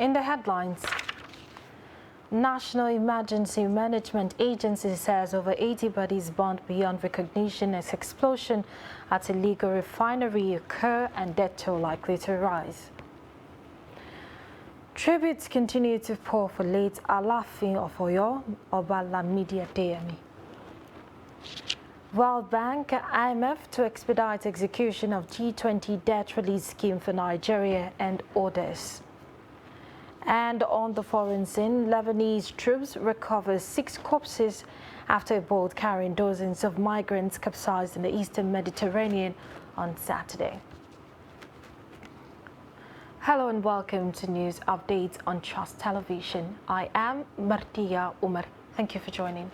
In the headlines, National Emergency Management Agency says over 80 bodies burned beyond recognition as explosion at illegal refinery occur and death toll likely to rise. Tributes continue to pour for late Alaafin of Oyo, Oba Lamidi Adeyemi. World Bank, IMF to expedite execution of G20 debt release scheme for Nigeria and others. And on the foreign scene, Lebanese troops recover 6 corpses after a boat carrying dozens of migrants capsized in the eastern Mediterranean on Saturday. Hello and welcome to news updates on Trust Television. I am Martia Umar. Thank you for joining.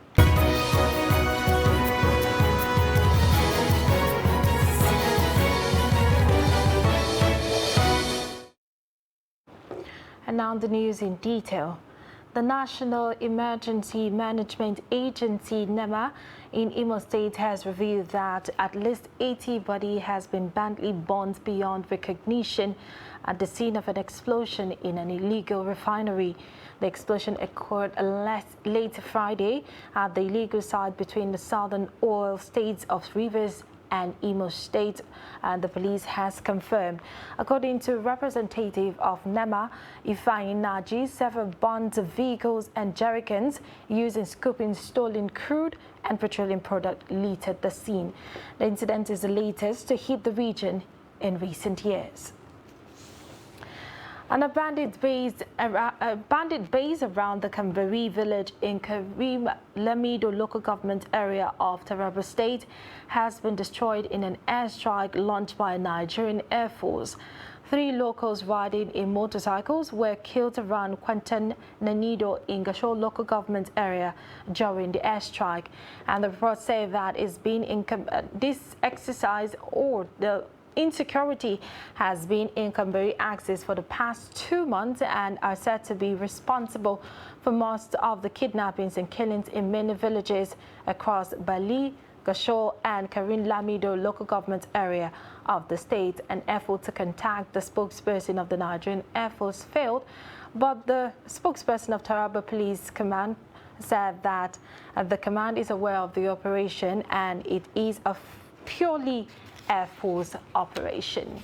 And now the news in detail. The National Emergency Management Agency, NEMA, in Imo State has revealed that at least 80 bodies has been badly burned beyond recognition at the scene of an explosion in an illegal refinery. The explosion occurred late Friday at the illegal site between the southern oil states of Rivers and Imo State, and the police has confirmed. According to a representative of NEMA, Ifeanyi Naji, several burned vehicles and jerrycans used in scooping stolen crude and petroleum product littered the scene. The incident is the latest to hit the region in recent years. And a bandit base around the Kambari village in Karim Lamido local government area of Taraba State has been destroyed in an airstrike launched by Nigerian Air Force. 3 locals riding in motorcycles were killed around Kwantan Nanido in Gasho local government area during the airstrike. And the report said that this exercise or the insecurity has been in Kambari axis for the past 2 months and are said to be responsible for most of the kidnappings and killings in many villages across Bali, Gasho and Karim Lamido local government area of the state. An effort to contact the spokesperson of the Nigerian Air Force failed, but the spokesperson of Taraba Police Command said that the command is aware of the operation and it is a purely Air Force operation.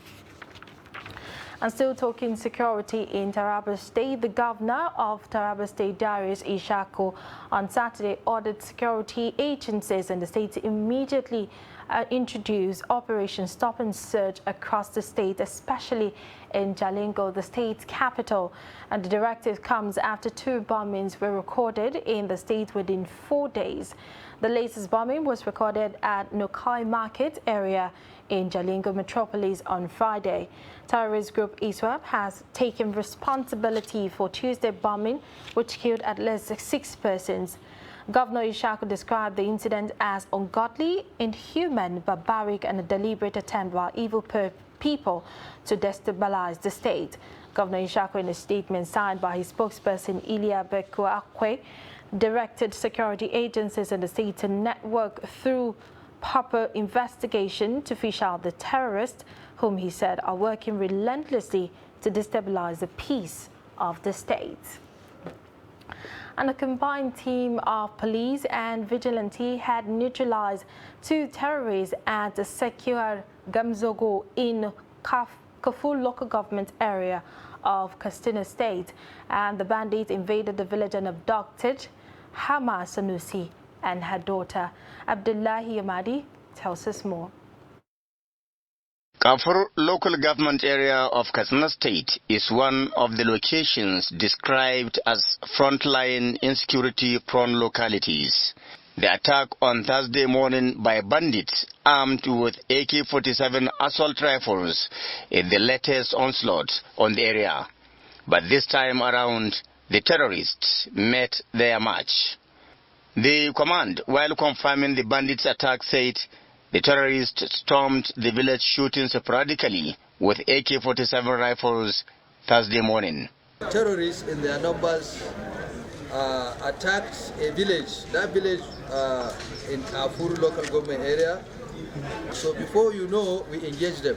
And still talking security in Taraba State, the governor of Taraba State, Darius Ishaku, on Saturday ordered security agencies in the state to immediately introduce Operation Stop and Search across the state, especially in Jalingo, the state's capital. And the directive comes after 2 bombings were recorded in the state within 4 days. The latest bombing was recorded at Nokai Market area in Jalingo metropolis on Friday. Terrorist group ISWAP has taken responsibility for Tuesday bombing, which killed at least 6 persons. Governor Ishaku described the incident as ungodly, inhuman, barbaric, and a deliberate attempt by evil people to destabilize the state. Governor Ishaku, in a statement signed by his spokesperson Ilia Bekuakwe, directed security agencies in the state to network through proper investigation to fish out the terrorists, whom he said are working relentlessly to destabilize the peace of the state. And a combined team of police and vigilante had neutralized 2 terrorists at the Sekiar Gamzogo in Kafur local government area of Katsina State. And the bandits invaded the village and abducted Hama Sanusi and her daughter. Abdullahi Yamadi tells us more. Kafur local government area of Katsina State is one of the locations described as frontline insecurity-prone localities. The attack on Thursday morning by bandits armed with AK-47 assault rifles is the latest onslaught on the area. But this time around, the terrorists met their match. The command, while confirming the bandits' attack, said the terrorists stormed the village shooting sporadically with AK-47 rifles Thursday morning. Terrorists in their numbers attacked a village, that village in Kafur local government area. So before you know, we engaged them,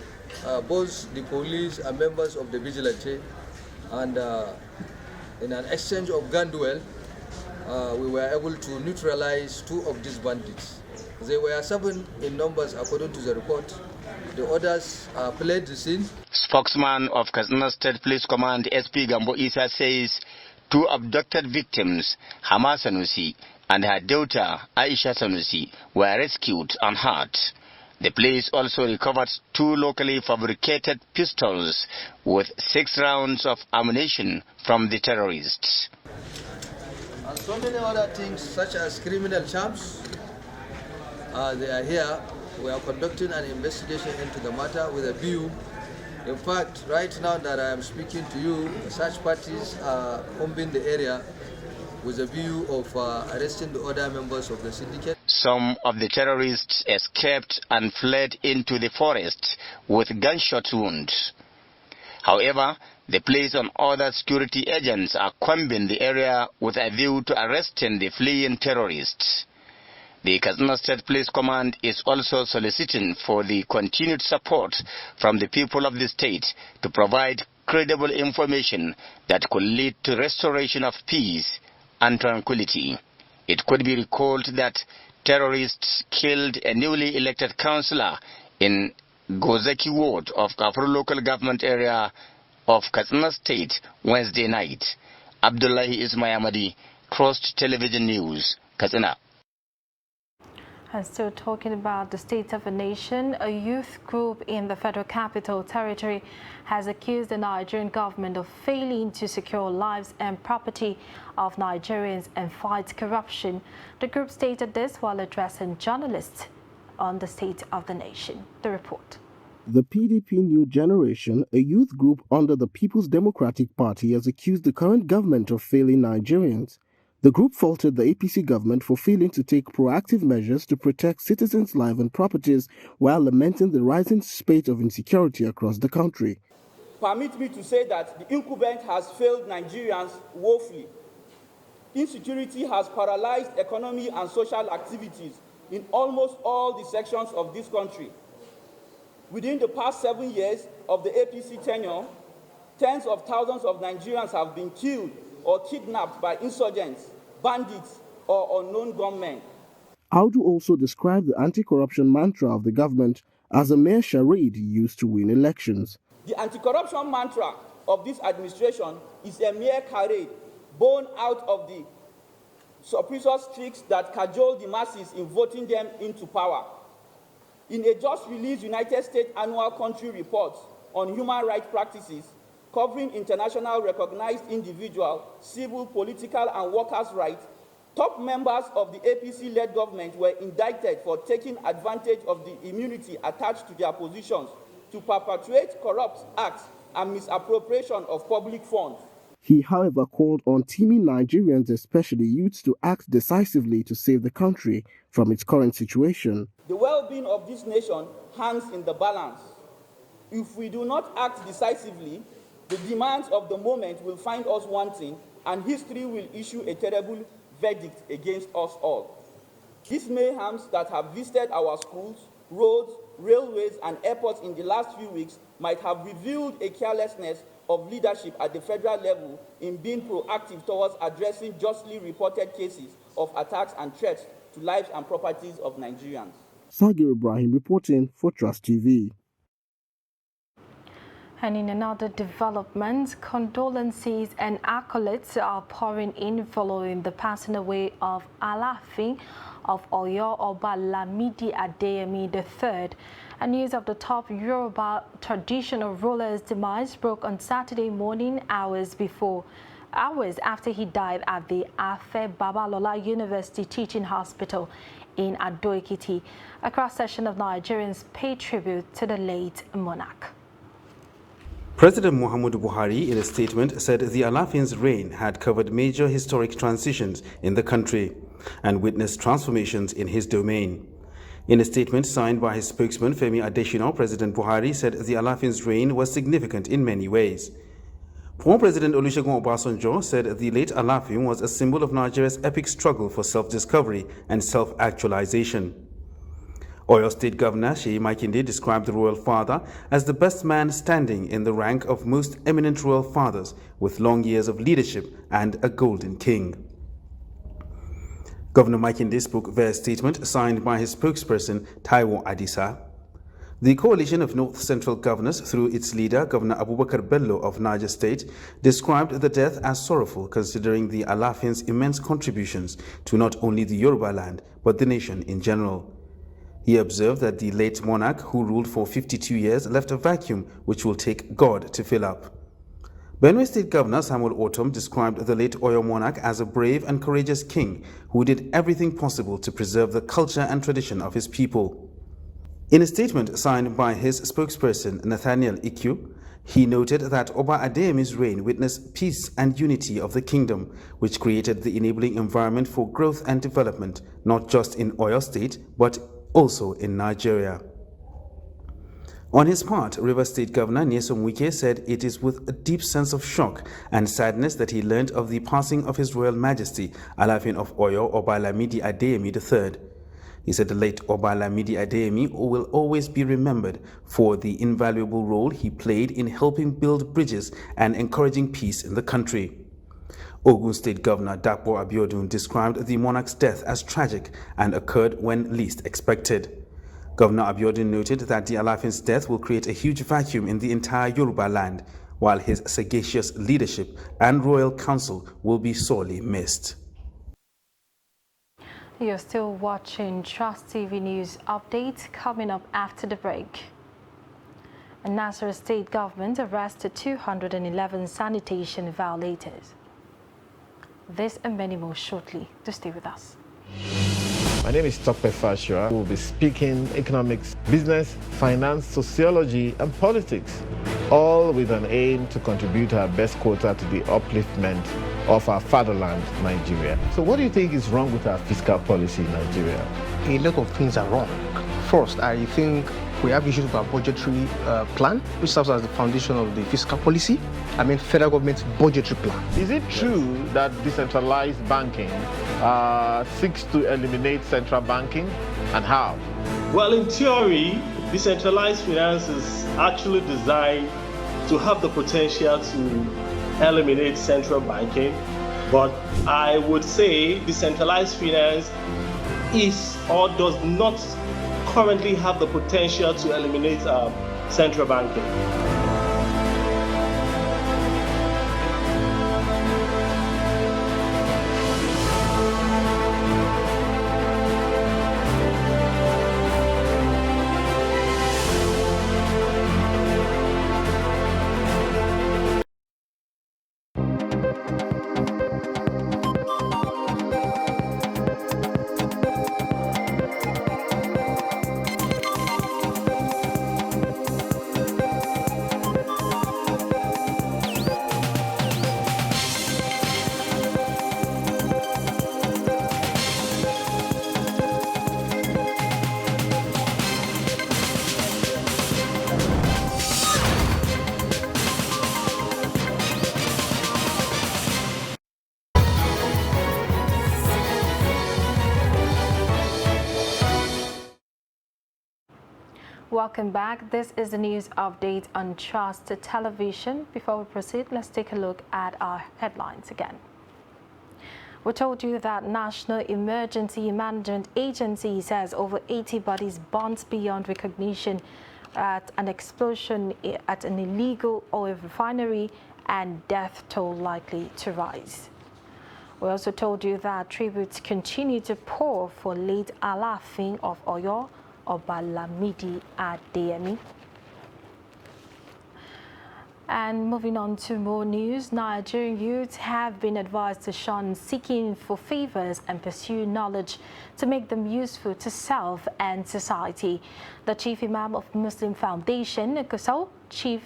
both the police and members of the vigilante. and in an exchange of gun duel, we were able to neutralize 2 of these bandits. They were 7 in numbers according to the report. The others fled the scene. Spokesman of Katsina State Police Command SP Gambo Isa says 2 abducted victims, Hama Sanusi and her daughter Aisha Sanusi, were rescued unhurt. The police also recovered 2 locally fabricated pistols with 6 rounds of ammunition from the terrorists. And so many other things such as criminal charms, they are here. We are conducting an investigation into the matter with a view. In fact, right now that I am speaking to you, such parties are combing the area with a view of arresting the other members of the syndicate. Some of the terrorists escaped and fled into the forest with gunshot wounds. However, the police and other security agents are combing the area with a view to arresting the fleeing terrorists. The Katsina State Police Command is also soliciting for the continued support from the people of the state to provide credible information that could lead to restoration of peace and tranquility. It could be recalled that terrorists killed a newly elected councillor in Gozaki Ward of Kafur local government area of Katsina State Wednesday night. Abdullahi Ismayamadi, Crossed Television News, Katsina. And still talking about the state of a nation, a youth group in the Federal Capital Territory has accused the Nigerian government of failing to secure lives and property of Nigerians and fight corruption. The group stated this while addressing journalists on the state of the nation. The report. The PDP New Generation, a youth group under the People's Democratic Party, has accused the current government of failing Nigerians. The group faulted the APC government for failing to take proactive measures to protect citizens' lives and properties while lamenting the rising spate of insecurity across the country. Permit me to say that the incumbent has failed Nigerians woefully. Insecurity has paralyzed economy and social activities in almost all the sections of this country. Within the past 7 years of the APC tenure, tens of thousands of Nigerians have been killed or kidnapped by insurgents, bandits, or unknown gunmen. Audu also described the anti-corruption mantra of the government as a mere charade used to win elections. The anti-corruption mantra of this administration is a mere charade born out of the suppressors tricks that cajole the masses in voting them into power. In a just released United States annual country report on human rights practices, covering international recognized individual, civil, political, and workers' rights, top members of the APC-led government were indicted for taking advantage of the immunity attached to their positions to perpetuate corrupt acts and misappropriation of public funds. He, however, called on teeming Nigerians, especially youths, to act decisively to save the country from its current situation. The well-being of this nation hangs in the balance. If we do not act decisively, the demands of the moment will find us wanting, and history will issue a terrible verdict against us all. These mayhems that have visited our schools, roads, railways, and airports in the last few weeks might have revealed a carelessness of leadership at the federal level in being proactive towards addressing justly reported cases of attacks and threats to lives and properties of Nigerians. Sagir Ibrahim reporting for Trust TV. And in another development, condolences and accolades are pouring in following the passing away of Alaafin of Oyo Oba Lamidi Adeyemi III. And news of the top Yoruba traditional ruler's demise broke on Saturday morning, hours after he died at the Afe Babalola University Teaching Hospital in Ado-Ekiti. A cross-section of Nigerians paid tribute to the late monarch. President Muhammadu Buhari, in a statement, said the Alaafin's reign had covered major historic transitions in the country and witnessed transformations in his domain. In a statement signed by his spokesman, Femi Adesina, President Buhari said the Alaafin's reign was significant in many ways. Former President Olusegun Obasanjo said the late Alaafin was a symbol of Nigeria's epic struggle for self-discovery and self-actualization. Oyo State Governor Seyi Makinde described the royal father as the best man standing in the rank of most eminent royal fathers with long years of leadership and a golden king. Governor Makinde spoke via a statement signed by his spokesperson Taiwo Adisa. The coalition of North Central governors, through its leader, Governor Abubakar Bello of Niger State, described the death as sorrowful considering the Alafin's immense contributions to not only the Yoruba land, but the nation in general. He observed that the late monarch, who ruled for 52 years, left a vacuum which will take God to fill up. Benue State Governor Samuel Ortom described the late Oyo monarch as a brave and courageous king who did everything possible to preserve the culture and tradition of his people. In a statement signed by his spokesperson Nathaniel Ikyu, he noted that Oba Adeyemi's reign witnessed peace and unity of the kingdom, which created the enabling environment for growth and development, not just in Oyo State, but also in Nigeria. On his part, Rivers State Governor Nyesom Wike said it is with a deep sense of shock and sadness that he learned of the passing of His Royal Majesty Alafin of Oyo Oba Lamidi Adeyemi III. He said the late Oba Lamidi Adeyemi will always be remembered for the invaluable role he played in helping build bridges and encouraging peace in the country. Ogun State Governor Dapo Abiodun described the monarch's death as tragic and occurred when least expected. Governor Abiodun noted that the Alafin's death will create a huge vacuum in the entire Yoruba land, while his sagacious leadership and royal council will be sorely missed. You're still watching Trust TV News Update. Coming up after the break. A Nasarawa state government arrested 211 sanitation violators. This and many more shortly. To stay with us. My name is Tope Fashua. We'll be speaking economics, business, finance, sociology, and politics, all with an aim to contribute our best quota to the upliftment of our fatherland, Nigeria. So what do you think is wrong with our fiscal policy in Nigeria? A lot of things are wrong. First, I think we have issues with our budgetary plan, which serves as the foundation of the fiscal policy. I mean, federal government's budgetary plan. Is it true that decentralized banking seeks to eliminate central banking, and how? Well, in theory, decentralized finance is actually designed to have the potential to eliminate central banking, but I would say decentralized finance is or does not currently have the potential to eliminate central banking. Welcome back. This is the news update on Trust Television. Before we proceed, let's take a look at our headlines again. We told you that National Emergency Management Agency says over 80 bodies burnt beyond recognition at an explosion at an illegal oil refinery and death toll likely to rise. We also told you that tributes continue to pour for late Alafin of Oyo, Oba Lamidi Adeyemi. And moving on to more news, Nigerian youths have been advised to shun seeking for favors and pursue knowledge to make them useful to self and society. The Chief Imam of Muslim Foundation, Gusau, Sheikh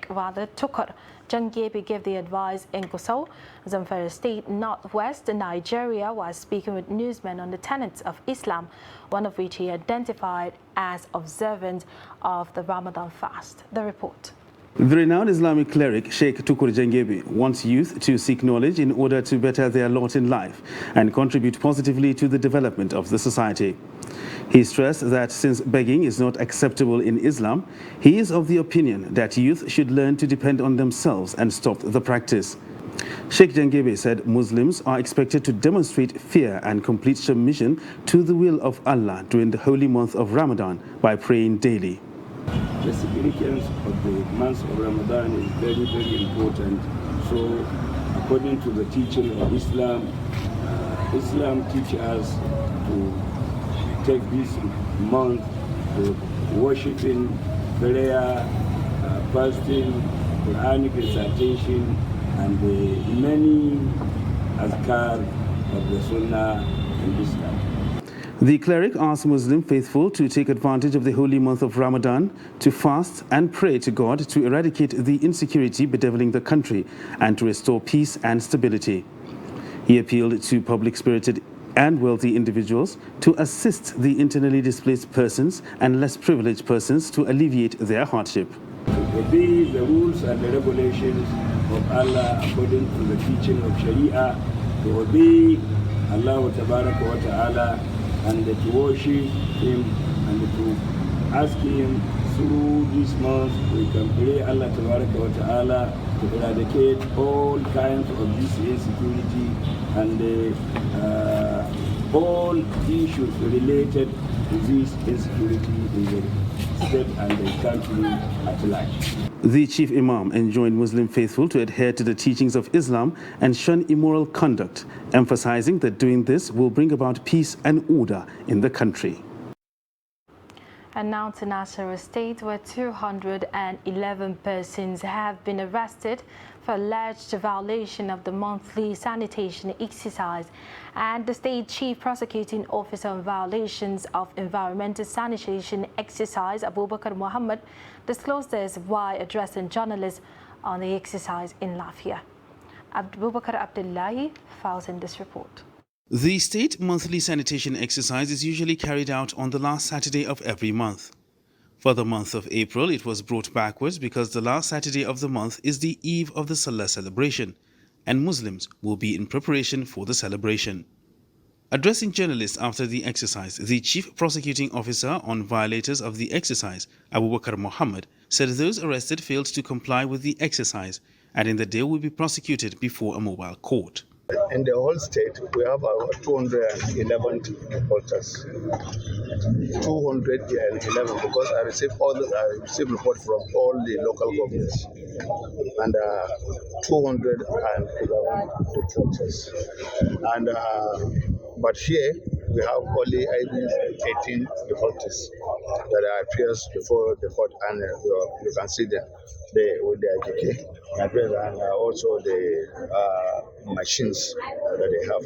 Tukur Jangebi gave the advice in Gusau, Zamfara State, Northwest Nigeria, while speaking with newsmen on the tenets of Islam, one of which he identified as observant of the Ramadan fast. The report. The renowned Islamic cleric Sheikh Tukur Jangebe wants youth to seek knowledge in order to better their lot in life and contribute positively to the development of the society. He stressed that since begging is not acceptable in Islam, he is of the opinion that youth should learn to depend on themselves and stop the practice. Sheikh Jangebe said Muslims are expected to demonstrate fear and complete submission to the will of Allah during the holy month of Ramadan by praying daily. The significance of the month of Ramadan is very, very important. So, according to the teaching of Islam, Islam teaches us to take this month to worshiping, prayer, fasting, Quranic recitation, and the many azkar of the Sunnah in Islam. The cleric asked Muslim faithful to take advantage of the holy month of Ramadan to fast and pray to God to eradicate the insecurity bedeviling the country and to restore peace and stability. He appealed to public-spirited and wealthy individuals to assist the internally displaced persons and less privileged persons to alleviate their hardship. To obey the rules and the regulations of Allah according to the teaching of Sharia, to obey Allah wa ta'ala, and to worship Him and to ask Him through this month. We can pray Allah wa ta'ala to eradicate all kinds of this insecurity and all issues related to this insecurity in the state and the country at large. The chief imam enjoined Muslim faithful to adhere to the teachings of Islam and shun immoral conduct, emphasizing that doing this will bring about peace and order in the country. And now to Nasarawa State, where 211 persons have been arrested for alleged violation of the monthly sanitation exercise, and the State Chief Prosecuting Officer on violations of environmental sanitation exercise, Abubakar Muhammad, disclosed this while addressing journalists on the exercise in Lafia. Abubakar Abdullahi files in this report. The state monthly sanitation exercise is usually carried out on the last Saturday of every month. For the month of April, it was brought backwards because the last Saturday of the month is the eve of the Salah celebration, and Muslims will be in preparation for the celebration. Addressing journalists after the exercise, the Chief Prosecuting Officer on violators of the exercise, Abubakar Muhammad, said those arrested failed to comply with the exercise, and they will be prosecuted before a mobile court. In the whole state, we have about 211 reporters. 211 because I received report from all the local governments, and 211 reporters. And but here we have only 18 reporters that appears before the court, and you can see them with their KK and also the machines that they have,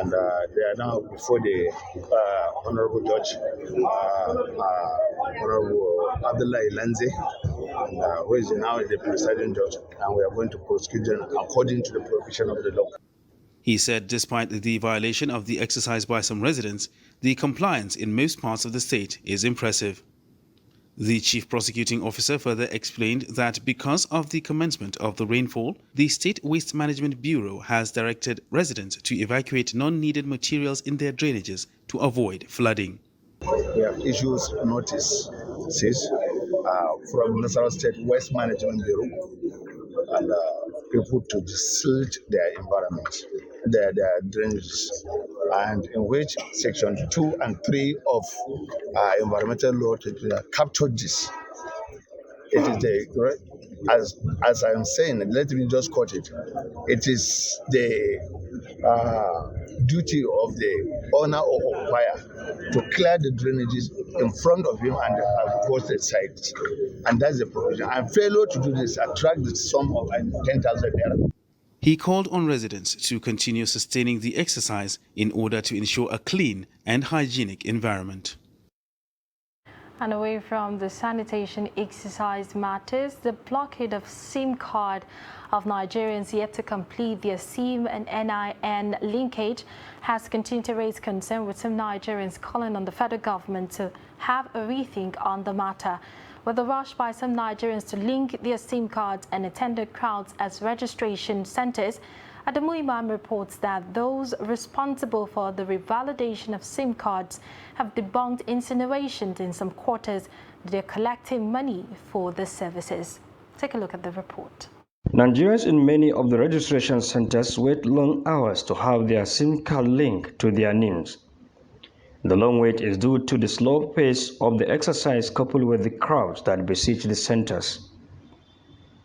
and they are now before the Honorable Judge Honorable Abdullah Ilanze, who is now the presiding judge, and we are going to prosecute them according to the provision of the law. He said despite the violation of the exercise by some residents, the compliance in most parts of the state is impressive. The Chief Prosecuting Officer further explained that because of the commencement of the rainfall, the State Waste Management Bureau has directed residents to evacuate non-needed materials in their drainages to avoid flooding. We have issued notices from Nasarawa State Waste Management Bureau and people to silt their environment, their drainages, and in which section 2 and 3 of environmental law captured this. It is as I am saying, let me just quote it. It is the duty of the owner or occupier to clear the drainages in front of him and across the sites, and that's the provision. And failure to do this attract the sum of 10,000 naira. He called on residents to continue sustaining the exercise in order to ensure a clean and hygienic environment. And away from the sanitation exercise matters, the blockade of SIM card of Nigerians yet to complete their SIM and NIN linkage has continued to raise concern, with some Nigerians calling on the federal government to have a rethink on the matter. With the rush by some Nigerians to link their SIM cards and attended crowds as registration centers, Adamu Imam reports that those responsible for the revalidation of SIM cards have debunked insinuations in some quarters that they're collecting money for the services. Take a look at the report. Nigerians in many of the registration centers wait long hours to have their SIM card linked to their names. The long wait is due to the slow pace of the exercise coupled with the crowds that besiege the centers.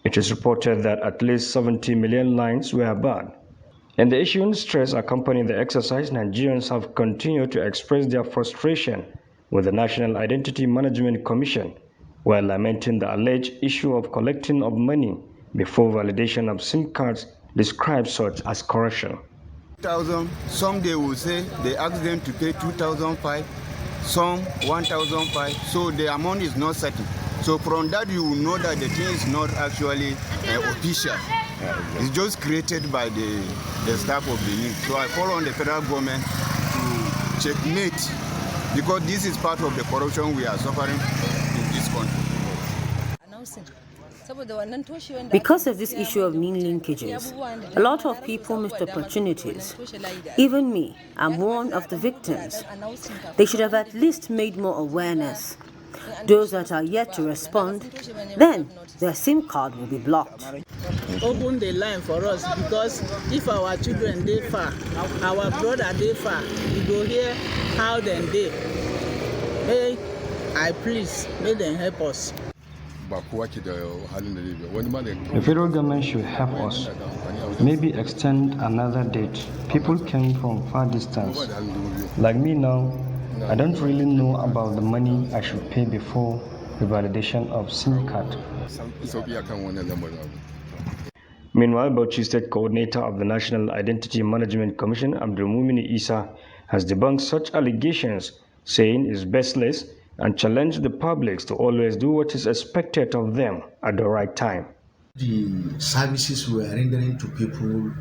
It is reported that at least 70 million lines were banned. In the ensuing stress accompanying the exercise, Nigerians have continued to express their frustration with the National Identity Management Commission, while lamenting the alleged issue of collecting of money before validation of SIM cards, described such as corruption. Some they will say they ask them to pay 2,500, some 1,500, so the amount is not certain. So from that you will know that the thing is not actually official. It's just created by the staff of the NIM. So I call on the federal government to checkmate, because this is part of the corruption we are suffering in this country. Because of this issue of NIN linkages, a lot of people missed opportunities. Even me, I'm one of the victims. They should have at least made more awareness. Those that are yet to respond, then their SIM card will be blocked. Open the line for us, because if our children they far, our brother they far, we go here how then they. Hey, I please, may them help us. The federal government should help us. Maybe extend another date. People came from far distance. Like me now, I don't really know about the money I should pay before the validation of SIM card. Meanwhile, Bauchi State Coordinator of the National Identity Management Commission, Abdulmumin Isa, has debunked such allegations, saying it's baseless and challenged the public to always do what is expected of them at the right time. The services we are rendering to people,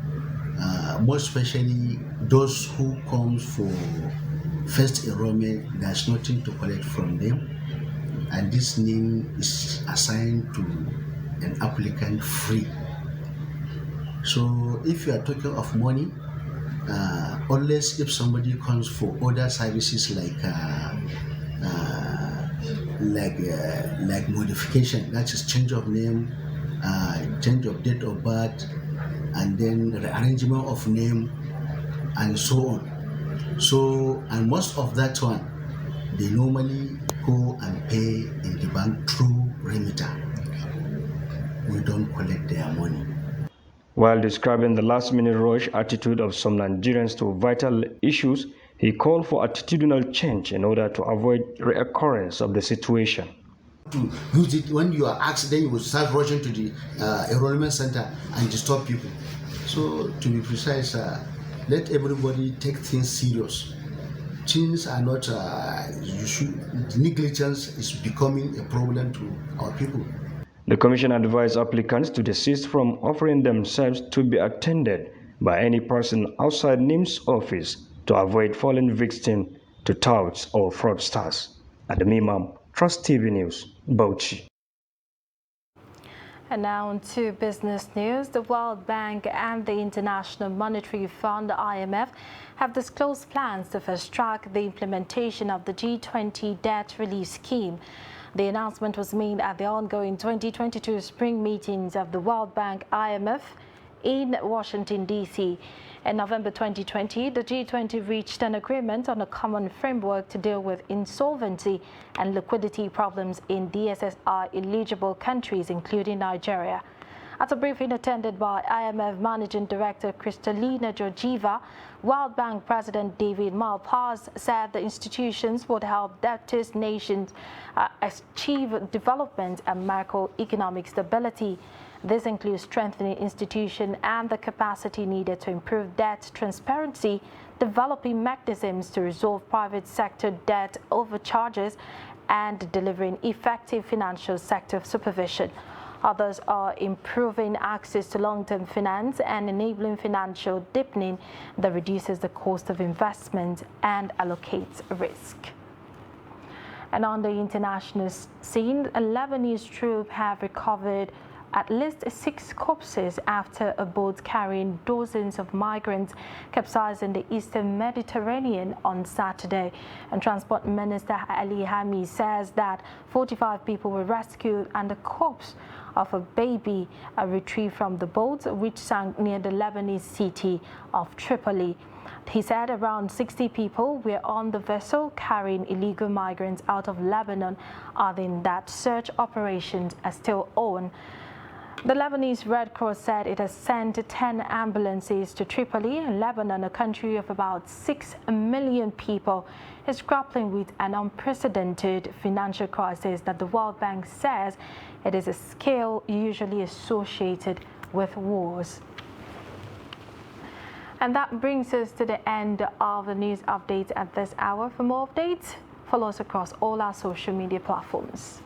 more especially those who come for first enrollment, there's nothing to collect from them, and this name is assigned to an applicant free. So if you are talking of money, unless if somebody comes for other services like modification, that is change of name, change of date of birth, and then rearrangement of name, and so on. So, and most of that one, they normally go and pay in the bank through remitter. We don't collect their money. While describing the last-minute rush attitude of some Nigerians to vital issues, he called for attitudinal change in order to avoid reoccurrence of the situation. To use it when you are asked, then you will start rushing to the enrollment center and disturb people. So, to be precise, let everybody take things serious. Things are not, negligence is becoming a problem to our people. The Commission advised applicants to desist from offering themselves to be attended by any person outside NIM's office to avoid falling victim to touts or fraudsters. Adamu Imam, Trust TV News, Bauchi. And now on to business news. The World Bank and the International Monetary Fund, IMF, have disclosed plans to fast-track the implementation of the G20 debt relief scheme. The announcement was made at the ongoing 2022 spring meetings of the World Bank IMF in Washington, D.C. In November 2020, the G20 reached an agreement on a common framework to deal with insolvency and liquidity problems in DSSR-eligible countries, including Nigeria. At a briefing attended by IMF Managing Director Kristalina Georgieva, World Bank President David Malpass said the institutions would help debtors nations achieve development and macroeconomic stability. This includes strengthening institutions and the capacity needed to improve debt transparency, developing mechanisms to resolve private sector debt overcharges, and delivering effective financial sector supervision. Others are improving access to long-term finance and enabling financial deepening that reduces the cost of investment and allocates risk. And on the international scene, a Lebanese troops have recovered at least 6 corpses after a boat carrying dozens of migrants capsized in the eastern Mediterranean on Saturday. And Transport Minister Ali Hami says that 45 people were rescued and the corpse of a baby retrieved from the boat, which sank near the Lebanese city of Tripoli. He said around 60 people were on the vessel carrying illegal migrants out of Lebanon, adding that search operations are still on. The Lebanese Red Cross said it has sent 10 ambulances to Tripoli, and Lebanon, a country of about 6 million people, is grappling with an unprecedented financial crisis that the World Bank says it is a scale usually associated with wars. And that brings us to the end of the news updates at this hour. For more updates, follow us across all our social media platforms.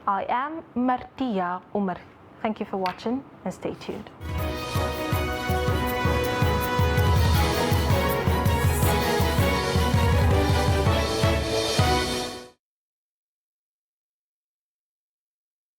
I am Martia Umar. Thank you for watching and stay tuned.